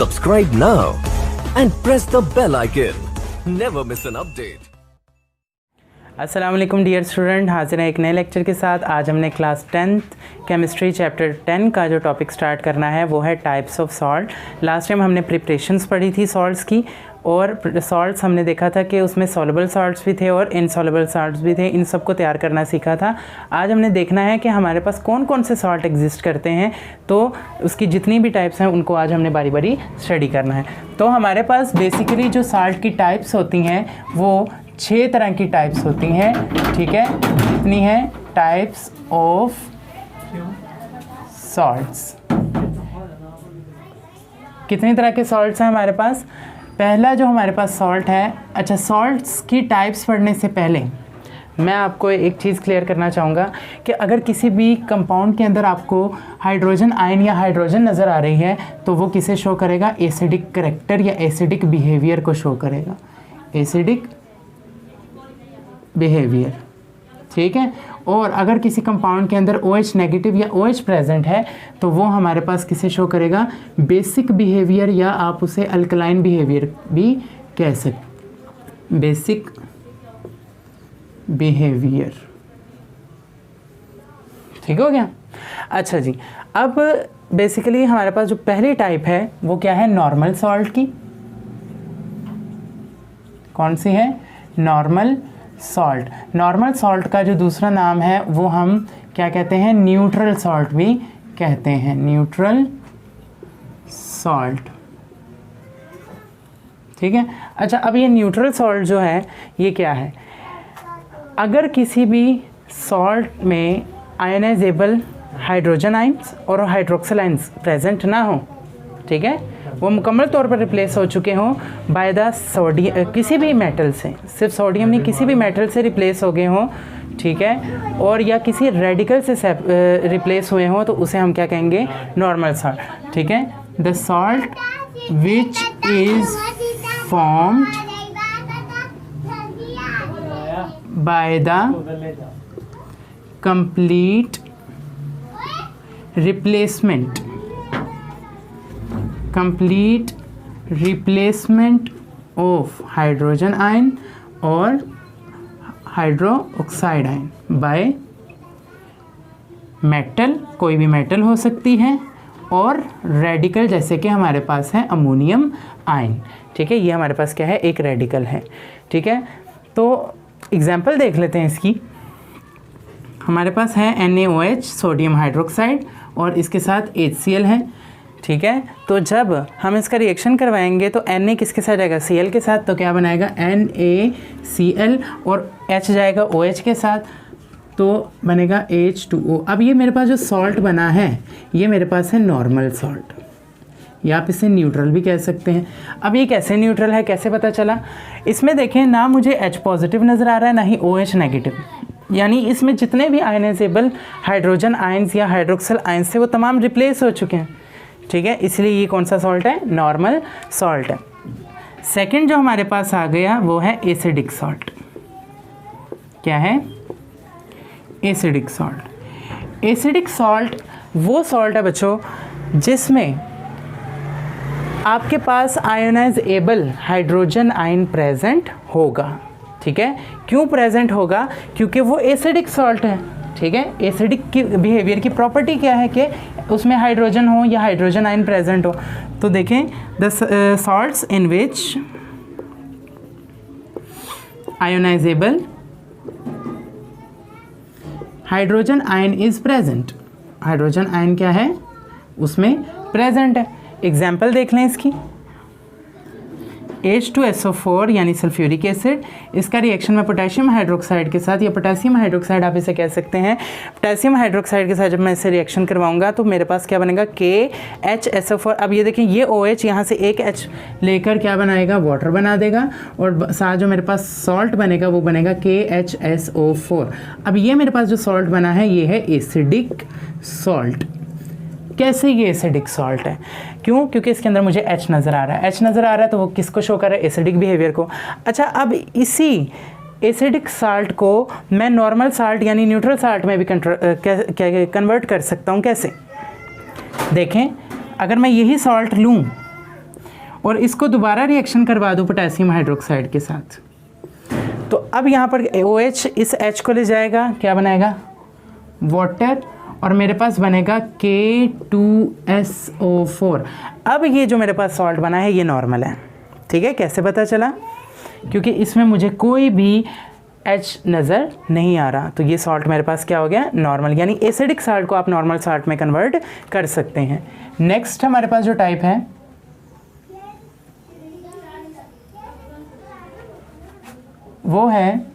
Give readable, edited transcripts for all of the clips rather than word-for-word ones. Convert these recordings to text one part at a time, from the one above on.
Subscribe now and press the bell icon. Never miss an update. अस्सलाम वालेकुम dear student, हाजिर है एक नए लेक्चर के साथ। आज हमने क्लास 10th केमिस्ट्री चैप्टर 10 का जो टॉपिक स्टार्ट करना है वो है types of salt. Last time हमने प्रिपरेशंस पढ़ी थी सॉल्ट्स की, और सॉल्ट्स हमने देखा था कि उसमें सॉल्युबल सॉल्ट्स भी थे और इनसॉल्युबल सॉल्ट्स भी थे। इन सब को तैयार करना सीखा था। आज हमने देखना है कि हमारे पास कौन कौन से सॉल्ट एग्जिस्ट करते हैं, तो उसकी जितनी भी टाइप्स हैं उनको आज हमने बारी बारी स्टडी करना है। तो हमारे पास बेसिकली जो सॉल्ट की टाइप्स होती हैं वो 6 तरह की टाइप्स होती हैं, ठीक है। कितनी है? Types of salts. कितनी तरह के सॉल्ट्स हैं हमारे पास? पहला जो हमारे पास सॉल्ट है, अच्छा, सॉल्ट्स की टाइप्स पढ़ने से पहले मैं आपको एक चीज़ क्लियर करना चाहूँगा कि अगर किसी भी कंपाउंड के अंदर आपको हाइड्रोजन आयन या हाइड्रोजन नज़र आ रही है तो वो किसे शो करेगा? एसिडिक करैक्टर या एसिडिक बिहेवियर को शो करेगा। एसिडिक बिहेवियर, ठीक है। और अगर किसी कंपाउंड के अंदर OH नेगेटिव या OH प्रेजेंट है तो वो हमारे पास किसे शो करेगा? बेसिक बिहेवियर, या आप उसे अल्कलाइन बिहेवियर भी कह सकते। बेसिक बिहेवियर, ठीक हो गया। अच्छा जी, अब बेसिकली हमारे पास जो पहली टाइप है वो क्या है? नॉर्मल सॉल्ट की। कौन सी है? Normal salt. नॉर्मल सॉल्ट का जो दूसरा नाम है वो हम क्या कहते हैं? न्यूट्रल सॉल्ट भी कहते हैं। न्यूट्रल सॉल्ट, ठीक है। अच्छा, अब ये न्यूट्रल सॉल्ट जो है ये क्या है? अगर किसी भी सॉल्ट में आयनाइजेबल हाइड्रोजन आइंस और हाइड्रोक्सिल आइंस प्रेजेंट ना हो, ठीक है, वो मुकम्मल तौर पर रिप्लेस हो चुके हों बाय द सोडियम, किसी भी मेटल से, सिर्फ सोडियम नहीं, किसी भी मेटल से रिप्लेस हो गए हों, ठीक है, और या किसी रेडिकल से रिप्लेस हुए हों, तो उसे हम क्या कहेंगे? नॉर्मल सॉल्ट, ठीक है। The salt which is formed by the complete replacement of hydrogen ion और हाइड्रोक्साइड आयन बाय मेटल, कोई भी मेटल हो सकती है, और रेडिकल जैसे कि हमारे पास है अमोनियम आयन, ठीक है। ये हमारे पास क्या है? एक रेडिकल है, ठीक है। तो एग्जाम्पल देख लेते हैं इसकी। हमारे पास है NaOH सोडियम हाइड्रोक्साइड और इसके साथ HCl है, ठीक है। तो जब हम इसका रिएक्शन करवाएंगे तो Na किसके साथ जाएगा? Cl के साथ, तो क्या बनाएगा? NaCl, और H जाएगा OH के साथ, तो बनेगा H2O। अब ये मेरे पास जो सॉल्ट बना है ये मेरे पास है नॉर्मल सॉल्ट, या आप इसे न्यूट्रल भी कह सकते हैं। अब ये कैसे न्यूट्रल है, कैसे पता चला? इसमें देखें, ना मुझे H पॉजिटिव नज़र आ रहा है ना ही OH नेगेटिव, यानी इसमें जितने भी आयनाइजेबल हाइड्रोजन आयंस या हाइड्रोक्सिल आयंस थे वो तमाम रिप्लेस हो चुके हैं, ठीक है। इसलिए ये कौन सा सॉल्ट है? नॉर्मल सॉल्ट है। सेकंड जो हमारे पास आ गया वो है एसिडिक सॉल्ट। क्या है? Acidic salt. एसिडिक सॉल्ट वो सॉल्ट है बच्चों जिसमें आपके पास आयोनाइजेबल हाइड्रोजन आयन प्रेजेंट होगा, ठीक है। क्यों प्रेजेंट होगा? क्योंकि वो एसिडिक सॉल्ट है, ठीक है। एसिडिक की बिहेवियर की प्रॉपर्टी क्या है कि उसमें हाइड्रोजन हो या हाइड्रोजन आयन प्रेजेंट हो। तो देखें, the salts in which ionisable hydrogen ion is present. Hydrogen ion क्या है? उसमें प्रेजेंट है। एग्जाम्पल देख लें इसकी। H2SO4 यानी सल्फ्यूरिक एसिड, इसका रिएक्शन में पोटेशियम हाइड्रोक्साइड के साथ, या पोटेशियम हाइड्रोक्साइड आप इसे कह सकते हैं, पोटेशियम हाइड्रोक्साइड के साथ जब मैं इसे रिएक्शन करवाऊंगा तो मेरे पास क्या बनेगा? KHSO4। अब ये देखें, ये OH यहाँ से एक H लेकर क्या बनाएगा? वाटर बना देगा, और साथ जो मेरे पास सॉल्ट बनेगा वो बनेगा KHSO4। अब ये मेरे पास जो सॉल्ट बना है ये है एसिडिक सॉल्ट। कैसे ये एसिडिक सॉल्ट है? क्यों? क्योंकि इसके अंदर मुझे H नज़र आ रहा है। H नज़र आ रहा है तो वो किसको शो कर रहा है? एसिडिक बिहेवियर को। अच्छा, अब इसी एसिडिक साल्ट को मैं नॉर्मल साल्ट यानी न्यूट्रल साल्ट में भी कन्वर्ट कर सकता हूँ। कैसे? देखें, अगर मैं यही सॉल्ट लूँ और इसको दोबारा रिएक्शन करवा दूँ पोटेशियम हाइड्रोक्साइड के साथ, तो अब यहाँ पर OH इस H को ले जाएगा, क्या बनाएगा, वाटर, और मेरे पास बनेगा K2SO4। अब ये जो मेरे पास सॉल्ट बना है ये नॉर्मल है, ठीक है। कैसे पता चला, क्योंकि इसमें मुझे कोई भी H नज़र नहीं आ रहा, तो ये सॉल्ट मेरे पास क्या हो गया, नॉर्मल, यानी एसिडिक सॉल्ट को आप नॉर्मल सॉल्ट में कन्वर्ट कर सकते हैं। नेक्स्ट हमारे पास जो टाइप है वो है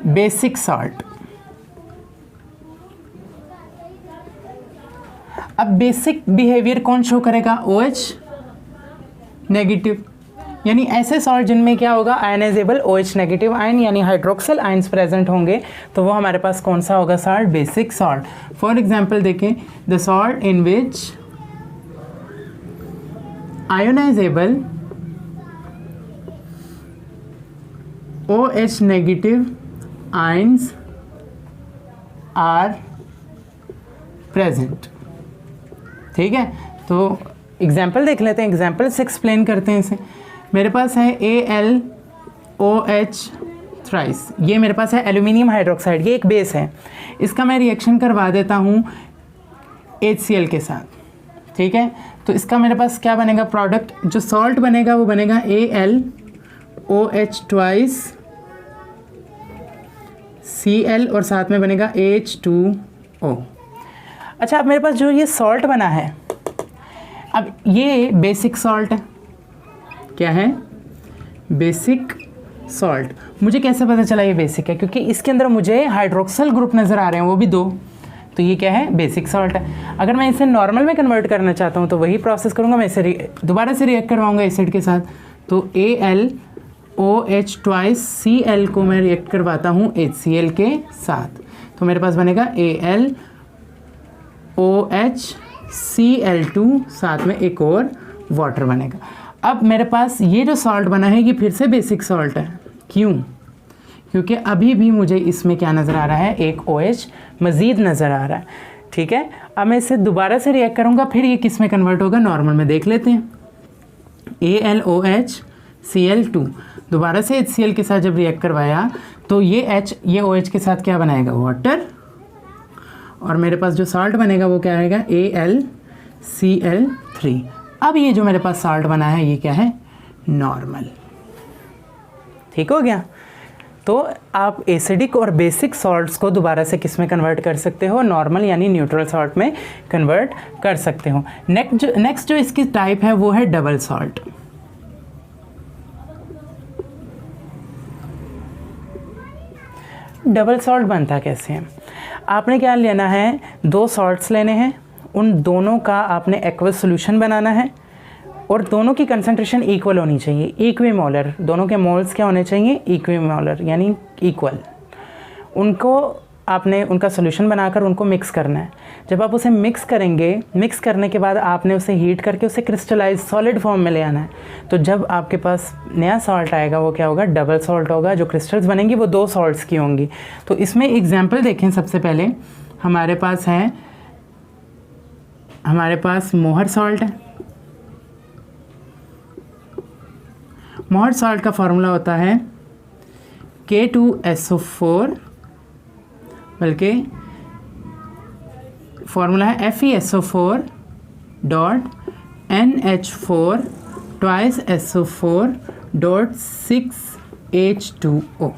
बेसिक सॉल्ट। अब बेसिक बिहेवियर कौन शो करेगा, OH नेगेटिव, यानी ऐसे सॉल्ट जिनमें क्या होगा, आयनाइजेबल OH नेगेटिव आयन यानी हाइड्रोक्सिल आयंस प्रेजेंट होंगे, तो वो हमारे पास कौन सा होगा, salt, basic salt. For example देखें, the salt in which ionizable OH negative ions are present, ठीक है। तो एग्जाम्पल देख लेते हैं, एग्जाम्पल से एक्सप्लेन करते हैं इसे। मेरे पास है AlOH थ्राइस, ये मेरे पास है एल्यूमिनियम हाइड्रोक्साइड, ये एक बेस है, इसका मैं रिएक्शन करवा देता हूँ HCl के साथ, ठीक है। तो इसका मेरे पास क्या बनेगा, प्रोडक्ट जो सॉल्ट बनेगा वो बनेगा AlOH ट्वाइस Cl और साथ में बनेगा H2O। अच्छा, अब मेरे पास जो ये सॉल्ट बना है, अब ये बेसिक सॉल्ट है, क्या है, बेसिक सॉल्ट। मुझे कैसे पता चला ये बेसिक है, क्योंकि इसके अंदर मुझे हाइड्रोक्सिल ग्रुप नज़र आ रहे हैं, वो भी 2, तो ये क्या है, बेसिक सॉल्ट है। अगर मैं इसे नॉर्मल में कन्वर्ट करना चाहता हूँ तो वही प्रोसेस करूँगा, मैं इसे दोबारा से रिएक्ट करवाऊँगा एसिड के साथ, तो AlOH ट्वाइस Cl को मैं रिएक्ट करवाता हूँ HCl के साथ, तो मेरे पास बनेगा AlOH Cl2, साथ में एक और वाटर बनेगा। अब मेरे पास ये जो सॉल्ट बना है ये फिर से बेसिक सॉल्ट है, क्यों, क्योंकि अभी भी मुझे इसमें क्या नज़र आ रहा है, एक OH मज़ीद नज़र आ रहा है, ठीक है। अब मैं इसे दोबारा से रिएक्ट करूँगा, फिर ये किस में कन्वर्ट होगा, नॉर्मल में। देख लेते हैं, AlOH Cl2 दोबारा से HCl के साथ जब रिएक्ट करवाया तो ये OH के साथ क्या बनाएगा, वाटर, और मेरे पास जो सॉल्ट बनेगा वो क्या आएगा, AlCl3। अब ये जो मेरे पास सॉल्ट बना है ये क्या है, नॉर्मल, ठीक हो गया। तो आप एसिडिक और बेसिक सॉल्ट्स को दोबारा से किस में कन्वर्ट कर सकते हो, नॉर्मल यानी न्यूट्रल सॉल्ट में कन्वर्ट कर सकते हो। नेक्स्ट जो इसकी टाइप है वो है डबल सॉल्ट। डबल सॉल्ट बनता कैसे है, आपने क्या लेना है, 2 सॉल्ट्स लेने हैं, उन दोनों का आपने एक्वस सॉल्यूशन बनाना है, और दोनों की कंसंट्रेशन इक्वल होनी चाहिए, इक्विमोलर, दोनों के मोल्स क्या होने चाहिए, इक्विमोलर यानी इक्वल। उनको आपने उनका सॉल्यूशन बनाकर उनको मिक्स करना है। जब आप उसे मिक्स करेंगे, मिक्स करने के बाद आपने उसे हीट करके उसे क्रिस्टलाइज सॉलिड फॉर्म में ले आना है। तो जब आपके पास नया सॉल्ट आएगा वो क्या होगा, डबल सॉल्ट होगा। जो क्रिस्टल्स बनेंगी वो 2 सॉल्ट्स की होंगी। तो इसमें एग्जाम्पल देखें, सबसे पहले हमारे पास मोहर सॉल्ट है। मोहर सॉल्ट का फॉर्मूला होता है K2SO4, बल्कि फॉर्मूला है FeSO4 dot NH4 twice SO4 dot 6H2O,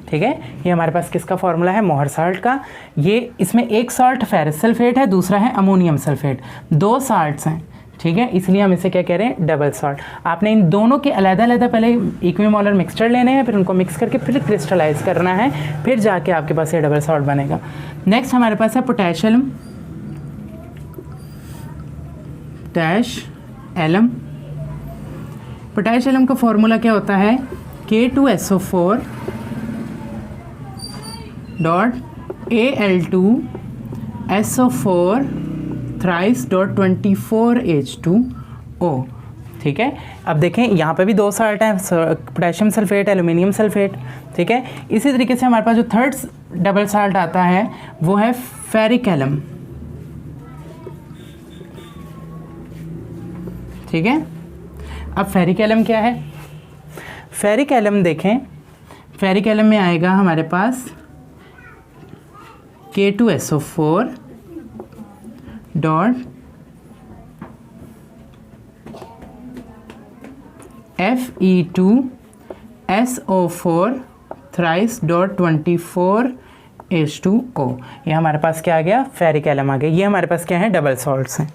ठीक है। ये हमारे पास किसका फॉर्मूला है, मोहर सॉल्ट का। ये इसमें एक सॉल्ट फेरस सल्फेट है, दूसरा है अमोनियम सल्फेट, 2 सॉल्ट्स हैं, ठीक है, इसलिए हम इसे क्या कह रहे हैं, डबल सॉल्ट। आपने इन दोनों के अलग-अलग पहले इक्विमोलर मिक्सचर लेने हैं, फिर उनको मिक्स करके फिर क्रिस्टलाइज करना है, फिर जाके आपके पास ये डबल सॉल्ट बनेगा। नेक्स्ट हमारे पास है पोटेशियम, पोटेशियम का फॉर्मूला क्या होता है, K2SO4 dot Al2SO4 thrice dot 24H2O, ठीक है। अब देखें यहाँ पे भी 2 सॉल्ट हैं, पोटेशियम सल्फेट, एल्यूमिनियम सल्फेट, ठीक है। इसी तरीके से हमारे पास जो थर्ड डबल सॉल्ट आता है वो है फेरिक एलम, ठीक है। अब फेरिक एलम क्या है? फेरिक एलम देखें, फेरिक एलम में आएगा हमारे पास K2SO4 dot Fe2SO4 thrice dot 24H2O। ये हमारे पास क्या आ गया? फेरिक एलम आ गया। ये हमारे पास क्या है? डबल सॉल्ट्स हैं,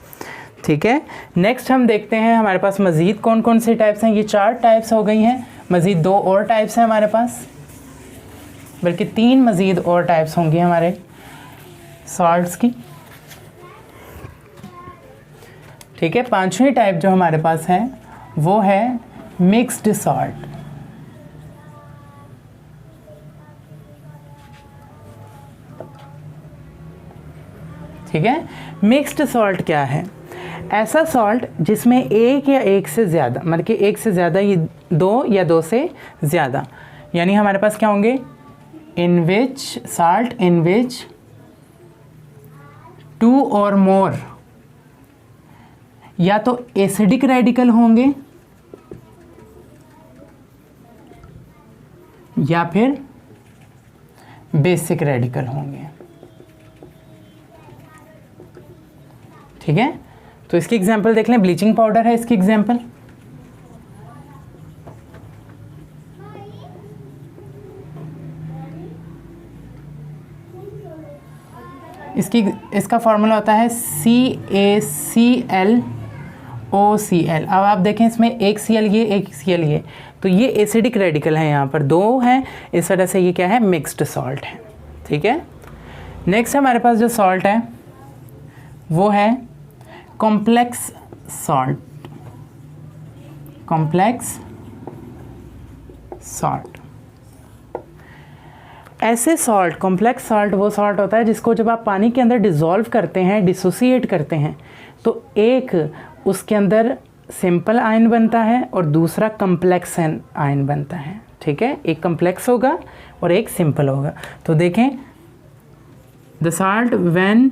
ठीक है। नेक्स्ट हम देखते हैं हमारे पास मज़ीद कौन कौन से टाइप्स हैं। ये 4 टाइप्स हो गई हैं, मज़ीद 2 और टाइप्स हैं हमारे पास, बल्कि 3 मज़ीद और टाइप्स होंगी हमारे सॉल्ट्स की, ठीक है। 5वीं टाइप जो हमारे पास है वो है मिक्स्ड सॉल्ट। ठीक है। मिक्स्ड सॉल्ट क्या है? ऐसा सॉल्ट जिसमें एक या एक से ज़्यादा, मतलब कि एक से ज़्यादा, ये 2 या 2 से ज़्यादा, यानी हमारे पास क्या होंगे? इन विच सॉल्ट इन विच 2 और मोर या तो एसिडिक रेडिकल होंगे या फिर बेसिक रेडिकल होंगे, ठीक है। तो इसकी एग्जांपल देख लें। ब्लीचिंग पाउडर है इसकी एग्जांपल, इसका फॉर्मूला होता है CaClOCl। अब आप देखें इसमें एक Cl ये, एक Cl ये, तो ये एसिडिक रेडिकल है, यहाँ पर 2 हैं, इस वजह से ये क्या है? मिक्स्ड सॉल्ट है, ठीक है। नेक्स्ट हमारे पास जो सॉल्ट है वो है कॉम्प्लेक्स सॉल्ट। कॉम्प्लेक्स सॉल्ट, ऐसे सॉल्ट, कॉम्प्लेक्स सॉल्ट वो सॉल्ट होता है जिसको जब आप पानी के अंदर डिज़ोल्व करते हैं, डिसोसिएट करते हैं, तो एक उसके अंदर सिंपल आयन बनता है और दूसरा कम्प्लेक्स आयन बनता है, ठीक है। एक कम्प्लेक्स होगा और एक सिंपल होगा। तो देखें, the salt when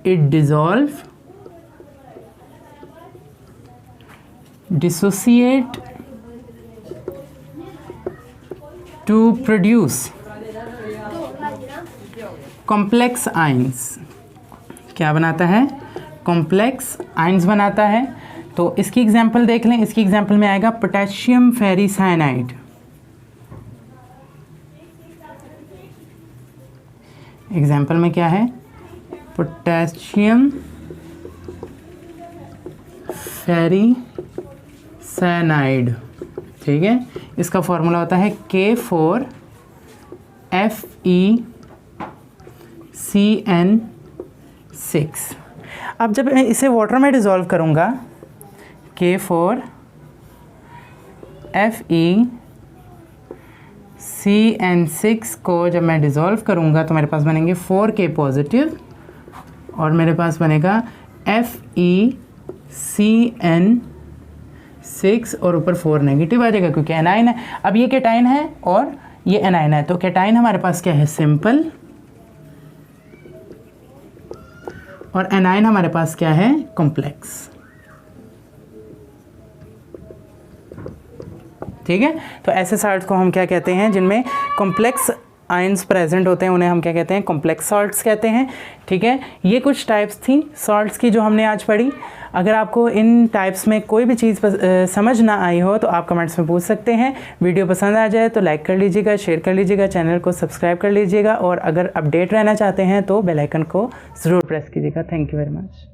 it dissolve dissociate to produce complex ions, क्या बनाता है? complex ions बनाता है। तो इसकी एग्जांपल देख लें। इसकी एग्जांपल में आएगा पोटेशियम फेरिसाइनाइड। एग्जांपल में क्या है? पोटेशियम फेरिसाइनाइड, ठीक है। इसका फॉर्मूला होता है K4FeCN6। अब जब मैं इसे वाटर में डिज़ोल्व करूँगा, K4FeCN6 को जब मैं डिज़ोल्व करूँगा तो मेरे पास बनेंगे 4K पॉजिटिव और मेरे पास बनेगा FeCN6 और ऊपर 4 नेगेटिव आ जाएगा क्योंकि एनाइन है। अब ये कैटाइन है और ये एनाइन है, तो कैटाइन हमारे पास क्या है? सिंपल, और एनाइन हमारे पास क्या है? कॉम्प्लेक्स, ठीक है। तो ऐसे सॉल्ट्स को हम क्या कहते हैं? जिनमें कॉम्प्लेक्स आयंस प्रेजेंट होते हैं उन्हें हम क्या कहते हैं? कॉम्प्लेक्स सॉल्ट्स कहते हैं, ठीक है। ये कुछ टाइप्स थी सॉल्ट्स की जो हमने आज पढ़ी। अगर आपको इन टाइप्स में कोई भी चीज़ समझ ना आई हो तो आप कमेंट्स में पूछ सकते हैं। वीडियो पसंद आ जाए तो लाइक कर लीजिएगा, शेयर कर लीजिएगा, चैनल को सब्सक्राइब कर लीजिएगा और अगर अपडेट रहना चाहते हैं तो बेल आइकन को ज़रूर प्रेस कीजिएगा। Thank you very much.